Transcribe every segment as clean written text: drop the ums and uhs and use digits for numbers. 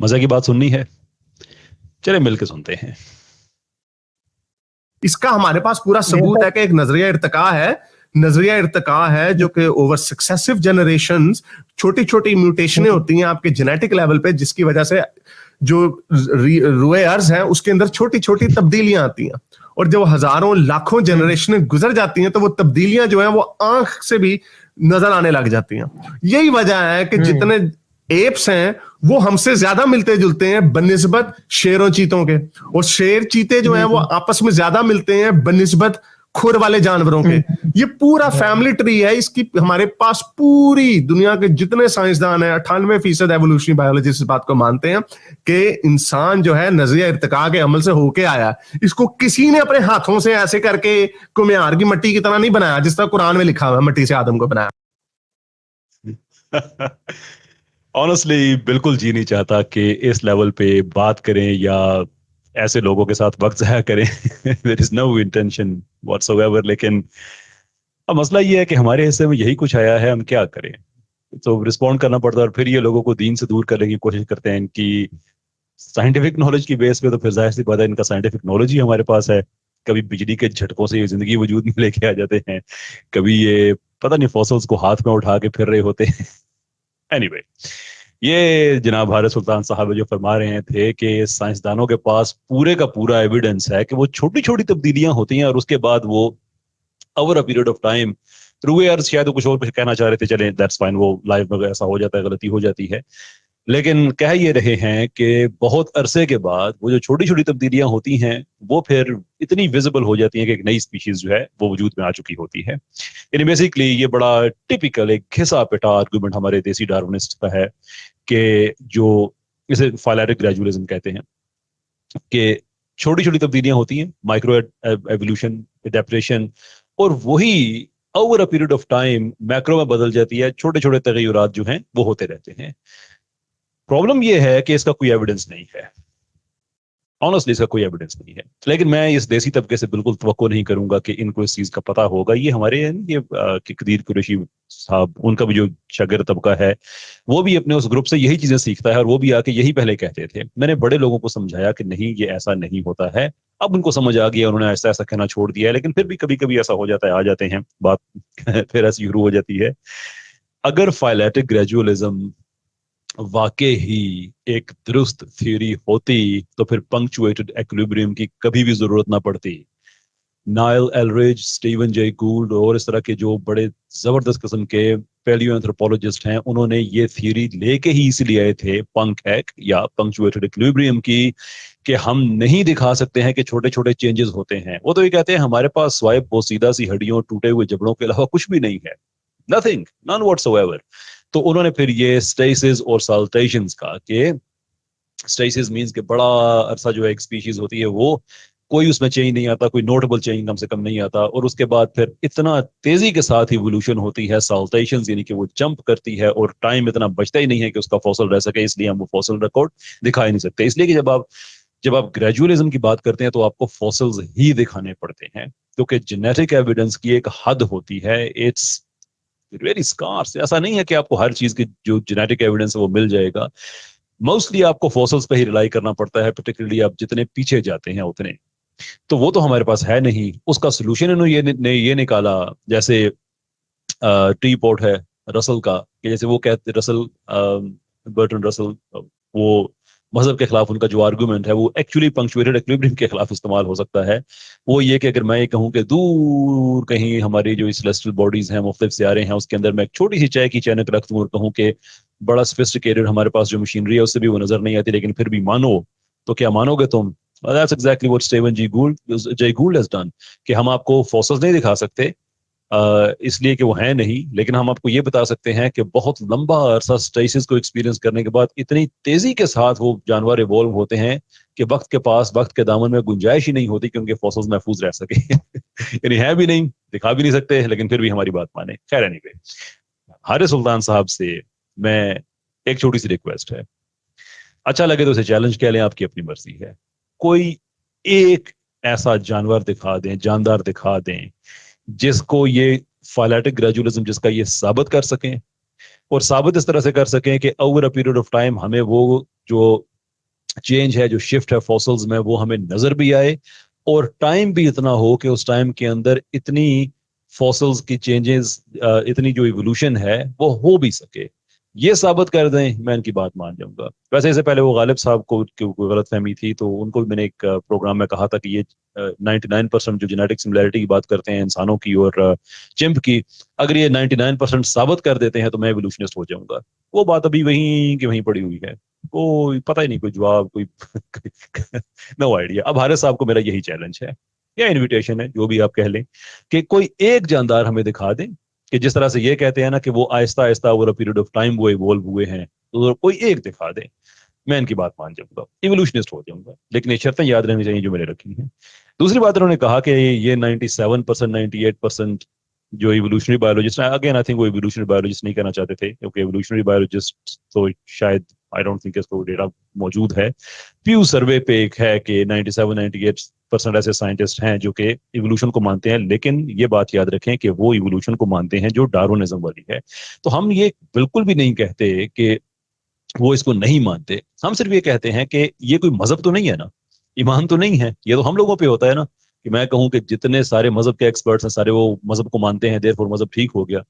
मजा की बात सुननी है, चले मिलकर सुनते हैं। इसका हमारे पास पूरा सबूत है कि एक नजरिया इर्तिका है जो कि ओवर सक्सेसिव जनरेशंस छोटी छोटी म्यूटेशनें होती हैं आपके जेनेटिक लेवल पे, जिसकी वजह से जो रुए अर्ज हैं उसके अंदर छोटी छोटी तब्दीलियां आती हैं, और जब हजारों लाखों जनरेशन गुजर जाती हैं तो वो तब्दीलियां जो हैं वो आंख से भी नजर आने लग जाती हैं। यही वजह है कि जितने एप्स हैं वो हमसे ज्यादा मिलते जुलते हैं बनिस्बत शेरों चीतों के, और शेर चीते जो हैं वो आपस में ज्यादा मिलते हैं बनिस्बत खुर वाले जानवरों के। ये पूरा फैमिली ट्री है। इसकी हमारे पास पूरी दुनिया के जितने साइंसदान हैं 98% एवोल्यूशनरी बायोलॉजिस्ट इस बात को मानते हैं कि इंसान जो है नजरिया इर्तिका के अमल से होके आया। इसको किसी ने अपने हाथों से ऐसे करके कुम्हार की मट्टी की तरह नहीं बनाया, जिस तरह कुरान में लिखा हुआ है मट्टी से आदम को बनाया। ऑनेस्टली बिल्कुल जी नहीं चाहता कि इस लेवल पे बात करें या ऐसे लोगों के साथ वक्त ज़ाया करें। There is no intention whatsoever. लेकिन अब मसला ये है कि हमारे हिस्से में यही कुछ आया है, हम क्या करें? तो रिस्पॉन्ड करना पड़ता है, और फिर ये लोगों को दीन से दूर करने की कोशिश करते हैं इनकी साइंटिफिक नॉलेज की बेस पे। तो फिर जाहिर सी बात है इनका साइंटिफिक नॉलेज ही हमारे पास है। कभी बिजली के झटकों से ये जिंदगी वजूद में लेके आ जाते हैं, कभी ये पता नहीं फॉसिल्स को हाथ में उठा के फिर रहे होते हैं। एनीवे, ये जनाब हारिस सुल्तान साहब जो फरमा रहे थे कि साइंसदानों के पास पूरे का पूरा एविडेंस है कि वो छोटी छोटी तब्दीलियां होती हैं और उसके बाद वो over a period of time through years, शायद कुछ और कहना चाह रहे थे, चलें दैट्स फाइन, वो लाइफ में ऐसा हो जाता है, गलती हो जाती है। लेकिन कह ये रहे हैं कि बहुत अरसे के बाद वो जो छोटी छोटी तब्दीलियां होती हैं वो फिर इतनी विजिबल हो जाती हैं कि एक नई स्पीशीज जो है वो वजूद में आ चुकी होती है। यानी बेसिकली ये बड़ा टिपिकल एक घिसा पिटा आर्गुमेंट हमारे देसी डार्विनिस्ट का है कि जो इसे फाइलेटिक ग्रेजुअलिज्म कहते हैं कि छोटी छोटी तब्दीलियां होती हैं, माइक्रो एवोल्यूशन, एडेप्टेशन, और वही over a period of time macro में बदल जाती है। छोटे छोटे तगय्युरात जो हैं वो होते रहते हैं। प्रॉब्लम ये है कि इसका कोई एविडेंस नहीं है, ऑनेस्टली इसका कोई एविडेंस नहीं है। लेकिन मैं इस देसी तबके से बिल्कुल तवक्को नहीं करूंगा कि इनको इस चीज का पता होगा। ये हमारे ये कदीर कुरैशी साहब, उनका भी जो शागिर्द तबका है वो भी अपने उस ग्रुप से यही चीजें सीखता है, और वो भी आके यही पहले कहते थे। मैंने बड़े लोगों को समझाया कि नहीं, ये ऐसा नहीं होता है। अब उनको समझ आ गया, उन्होंने ऐसा ऐसा कहना छोड़ दिया है, लेकिन फिर भी कभी कभी ऐसा हो जाता है, आ जाते हैं बात फिर ऐसी शुरू हो जाती है। अगर फाइलेटिक ग्रेजुअलिज्म वाकई ही एक दुरुस्त थ्योरी होती तो फिर पंक्चुएटेड इक्विलिब्रियम की कभी भी जरूरत ना पड़ती। नाइल एलरिज, स्टीवन जे गूल्ड और इस तरह के जो बड़े जबरदस्त किस्म के पैलियो एंथ्रोपोलॉजिस्ट हैं, उन्होंने ये थ्योरी लेके ही इसलिए आए थे पंक हैक या पंक्चुएटेड इक्विलिब्रियम की, कि हम नहीं दिखा सकते हैं कि छोटे छोटे चेंजेस होते हैं। वो तो ये कहते हैं हमारे पास स्वाय पोसीदा सी हड्डियों, टूटे हुए जबड़ों के अलावा कुछ भी नहीं है, नथिंग, नन व्हाटसोएवर। तो उन्होंने फिर ये स्टेसिस और साल्टेशंस का, कि स्टेसिस मींस कि बड़ा अरसा जो है एक स्पीशीज होती है वो कोई उसमें चेंज नहीं आता, कोई नोटेबल चेंज कम से कम नहीं आता, और उसके बाद फिर इतना तेजी के साथ इवोल्यूशन होती है साल्टेशंस, यानी कि वो जंप करती है और टाइम इतना बचता ही नहीं है कि उसका फॉसिल रह सके, इसलिए हम वो फॉसिल रिकॉर्ड दिखा ही नहीं सकते। इसलिए कि जब आप ग्रेजुअलिज्म की बात करते हैं तो आपको फॉसिल्स ही दिखाने पड़ते हैं, क्योंकि जेनेटिक एविडेंस की एक हद होती है, इट्स वेरी स्कार्स। ऐसा नहीं है कि आपको हर चीज की जो जेनेटिक एविडेंस है वो मिल जाएगा। मोस्टली आपको फॉसिल्स पे ही रिलाई करना पड़ता है, पर्टिकुलरली आप जितने पीछे जाते हैं उतने। तो वो तो हमारे पास है नहीं। उसका सोल्यूशन इन्होंने ये निकाला, जैसे टी पॉट है रसल का, कि जैसे वो कहते रसल, बर्टन रसल, वो मजहब के खिलाफ उनका जो आर्गुमेंट है वो एक्चुअली पंक्चुएटेड इक्विलिब्रियम के खिलाफ इस्तेमाल हो सकता है। वो ये कि अगर मैं ये कहूँ कि दूर कहीं हमारी जो सेलेस्टियल बॉडीज हैं, मुख्तलिफ सितारे हैं, उसके अंदर मैं एक छोटी सी चाय की चैनक रख दूं और कहूँ कि बड़ा सोफिस्टिकेटेड हमारे पास जो मशीनरी है उससे भी वो नजर नहीं आती, लेकिन फिर भी मानो, तो क्या मानोगे तुम? That's exactly what Stephen Jay Gould has done, कि हम आपको फॉसिल्स नहीं दिखा सकते इसलिए कि वो है नहीं, लेकिन हम आपको ये बता सकते हैं कि बहुत लंबा अरसा स्टेसिस को एक्सपीरियंस करने के बाद इतनी तेजी के साथ वो जानवर इवॉल्व होते हैं कि वक्त के दामन में गुंजाइश ही नहीं होती कि उनके फॉसिल्स महफूज रह सके। यानी है भी नहीं, दिखा भी नहीं सकते, लेकिन फिर भी हमारी बात माने। खैर एनीवे, हारिस सुल्तान साहब से मैं एक छोटी सी रिक्वेस्ट है, अच्छा लगे तो इसे चैलेंज कह लें, आपकी अपनी मर्जी है। कोई एक ऐसा जानवर दिखा दें, जानदार दिखा दें, जिसको ये फाइलेटिक ग्रेजुअलिज्म जिसका ये साबित कर सकें, और साबित इस तरह से कर सकें कि over a period of time हमें वो जो चेंज है, जो शिफ्ट है फॉसल्स में, वो हमें नजर भी आए और टाइम भी इतना हो कि उस टाइम के अंदर इतनी फॉसल्स की चेंजेस, इतनी जो इवोल्यूशन है वो हो भी सके। ये साबित कर दें, मैं इनकी बात मान जाऊंगा। वैसे इससे पहले वो गालिब साहब को कोई गलत फहमी थी, तो उनको भी मैंने एक प्रोग्राम में कहा था कि ये 99% जो जेनेटिक सिमिलैरिटी की बात करते हैं इंसानों की और चिंप की, अगर ये 99% साबित कर देते हैं तो मैं एवोल्यूशनिस्ट हो जाऊंगा। वो बात अभी वहीं की वहीं पड़ी हुई है, कोई पता ही नहीं, कोई जवाब, कोई नो आइडिया। अब हारिस साहब को मेरा यही चैलेंज है या इनविटेशन है, जो भी आप कह लें, कि कोई एक जानदार हमें दिखा दें कि जिस तरह से ये कहते हैं ना कि वो Aahista Aahista over a period of time वो इवॉल्व हुए हैं, तो कोई एक दिखा दे, मैं इनकी बात मान जाऊंगा, इवोल्यूशनिस्ट हो जाऊंगा। लेकिन ये शर्तें याद रहनी चाहिए जो मैंने रखी हैं। दूसरी बात उन्होंने कहा कि ये 97% 98% जो इवोल्यूशनरी बायोलॉजिस्ट हैं, अगेन आई थिंक वो इवोल्यूशनरी बायोलॉजिस्ट नहीं कहना चाहते थे, क्योंकि इवोल्यूशनरी बायोलॉजिस्ट तो शायद, आई डोंट थिंक इसको डेटा मौजूद है। प्यू सर्वे पे एक है कि 97 98% ऐसे साइंटिस्ट हैं जो कि इवोल्यूशन को मानते हैं, लेकिन ये बात याद रखें कि वो इवोल्यूशन को मानते हैं जो डार्विनिज्म वाली है। तो हम ये बिल्कुल भी नहीं कहते कि वो इसको नहीं मानते, हम सिर्फ ये कहते हैं कि ये कोई मजहब तो नहीं है ना, ईमान तो नहीं है, ये तो हम लोगों पे होता है ना कि मैं कहूं कि जितने सारे मजहब के एक्सपर्ट्स हैं सारे वो मजहब को मानते हैं, देयरफॉर मजहब ठीक हो गया।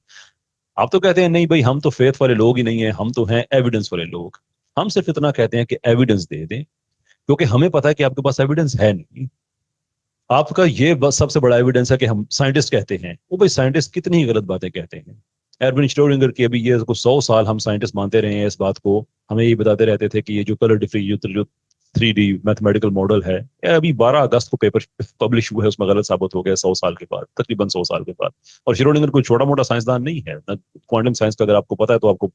आप तो कहते हैं नहीं भाई, हम तो फेथ वाले लोग ही नहीं है, हम तो हैं एविडेंस वाले लोग। हम सिर्फ इतना कहते हैं कि एविडेंस दे दें, क्योंकि हमें पता है कि आपके पास एविडेंस है नहीं। आपका ये बस सबसे बड़ा एविडेंस है कि हम साइंटिस्ट कहते हैं, वो भाई साइंटिस्ट कितनी ही गलत बातें कहते हैं। एरविन श्रोडिंगर की अभी ये 100 साल हम साइंटिस्ट मानते रहे हैं इस बात को, हमें ये बताते रहते थे कि ये जो कलर डिफरेंस जो 3D मैथमेटिकल मॉडल है, ये अभी 12 अगस्त को पेपर पब्लिश हुआ है, उसमें गलत साबित हो गया 100 साल के बाद, तकरीबन 100 साल के बाद। और श्रोडिंगर कोई छोटा मोटा साइंसदान नहीं है, क्वांटम साइंस का अगर आपको पता है तो आपको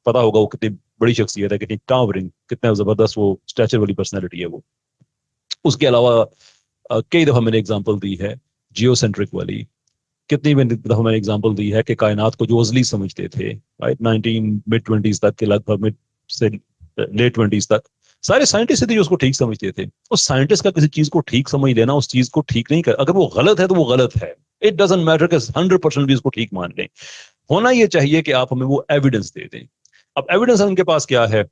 पता होगा वो कितनी बड़ी शख्सियत है, कितनी टावरिंग, कितना जबरदस्त वो स्टैचर वाली पर्सनैलिटी है वो। उसके अलावा कई दफा मैंने एग्जांपल दी है जियोसेंट्रिक वाली, कितनी दफा मैंने एग्जांपल दी है कि कायनात को जो अजली समझते थे, राइट, 19 मिड 20s तक के, लगभग मिड से लेट 20s तक, सारे साइंटिस्ट थे जो उसको ठीक समझते थे। उस साइंटिस्ट का किसी चीज को ठीक समझ लेना उस चीज को ठीक नहीं कर, अगर वो गलत है तो वो गलत है, इट डजंट मैटर कि 100% भी उसको ठीक मान लें। होना ये चाहिए कि आप हमें वो एविडेंस दे दें। अब एविडेंस उनके पास क्या है,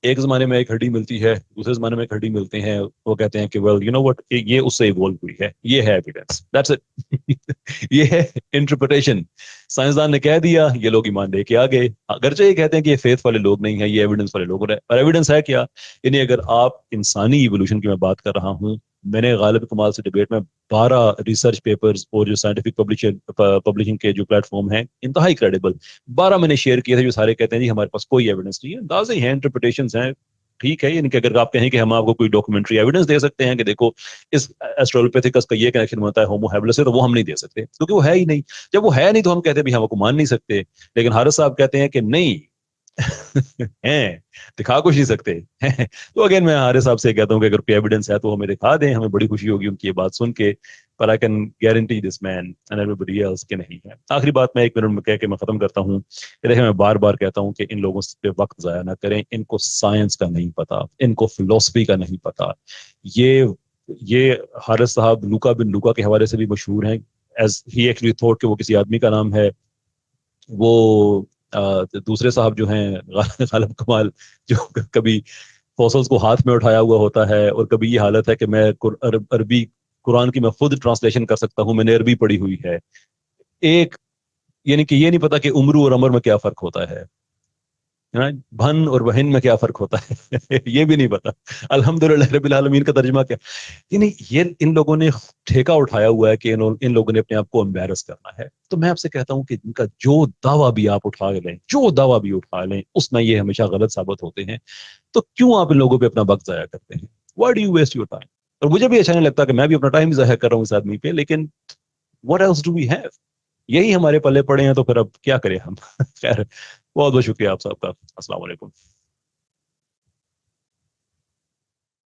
एक जमाने में एक हड्डी मिलती है, दूसरे जमाने में एक हड्डी मिलते हैं, वो कहते हैं कि वेल यू नो व्हाट, ये उससे इवॉल्व हुई है, ये है एविडेंस, दैट्स इट। ये है इंटरप्रिटेशन। साइंसदान ने कह दिया, ये लोग ईमान लेके आ गए, अगरचे ये कहते हैं कि ये फेथ वाले लोग नहीं है, ये एविडेंस वाले लोग हैं। और एविडेंस है क्या, यानी अगर आप इंसानी इवोल्यूशन की मैं बात कर रहा हूँ, मैंने गालिब कमाल से डिबेट में 12 रिसर्च पेपर्स और जो साइंटिफिक पब्लिशिंग के जो प्लेटफॉर्म हैं इंतहाई क्रेडिबल, 12 मैंने शेयर किए थे, जो सारे कहते हैं जी हमारे पास कोई एविडेंस नहीं है, अंदाजे हैं, इंटरप्रिटेशंस हैं। ठीक है, यानी कि अगर आप कहें कि हम आपको कोई डॉक्यूमेंट्री एविडेंस दे सकते हैं कि देखो इस एस्ट्रोलोपिथेकस का ये कनेक्शन होता है होमो हैबिलिस से, तो वो हम नहीं दे सकते क्योंकि वो है ही नहीं। जब वो है नहीं तो हम कहते हैं भी हम आपको मान नहीं सकते। लेकिन हारिस साहब कहते हैं कि नहीं हैं, दिखा कुछ नहीं सकते हैं। तो अगेन मैं हारिस साहब से कहता हूँ कि अगर कोई एविडेंस है तो हमें दिखा दें, हमें बड़ी खुशी होगी उनकी ये बात सुन के। पर I can guarantee this man and everybody else के नहीं है। आखिरी बात मैं 1 मिनट में कह के मैं खत्म करता हूँ। देखिए, मैं बार बार कहता हूँ कि इन लोगों पे वक्त जाया ना करें, इनको साइंस का नहीं पता, इनको फिलोसफी का नहीं पता। ये हारिस साहब लूका बिन लूका के हवाले से भी मशहूर हैं, एज ही एक्चुअली थॉट कि वो किसी आदमी का नाम है। वो दूसरे साहब जो हैं गालिब कमाल, जो कभी फॉसल्स को हाथ में उठाया हुआ होता है, और कभी ये हालत है कि मैं अरबी कुरान की मैं खुद ट्रांसलेशन कर सकता हूँ, मैंने अरबी पढ़ी हुई है। एक, यानी कि ये नहीं पता कि उम्र और अमर में क्या फर्क होता है, भन और बहन में क्या फर्क होता है ये भी नहीं पता। अल्हम्दुलिल्लाह रब्बिल आलमीन का तर्जुमा क्या, ये इन लोगों ने ठेका उठाया हुआ है कि इन लोगों ने अपने आप को एम्बैरस करना है। तो मैं आपसे कहता हूं कि इनका जो दावा भी आप उठा लें, जो दावा भी उठा लें, उसमें ये हमेशा गलत साबित होते हैं। तो क्यों आप इन लोगों पे अपना वक्त जाया करते हैं? Why do you waste your time? और मुझे भी अच्छा नहीं लगता कि मैं भी अपना टाइम जाया कर रहा हूँ इस आदमी पे, लेकिन what else do we have? यही हमारे पल्ले पड़े हैं, तो फिर अब क्या करें हम। खैर, बहुत बहुत शुक्रिया आप सबका। अस्सलाम वालेकुम।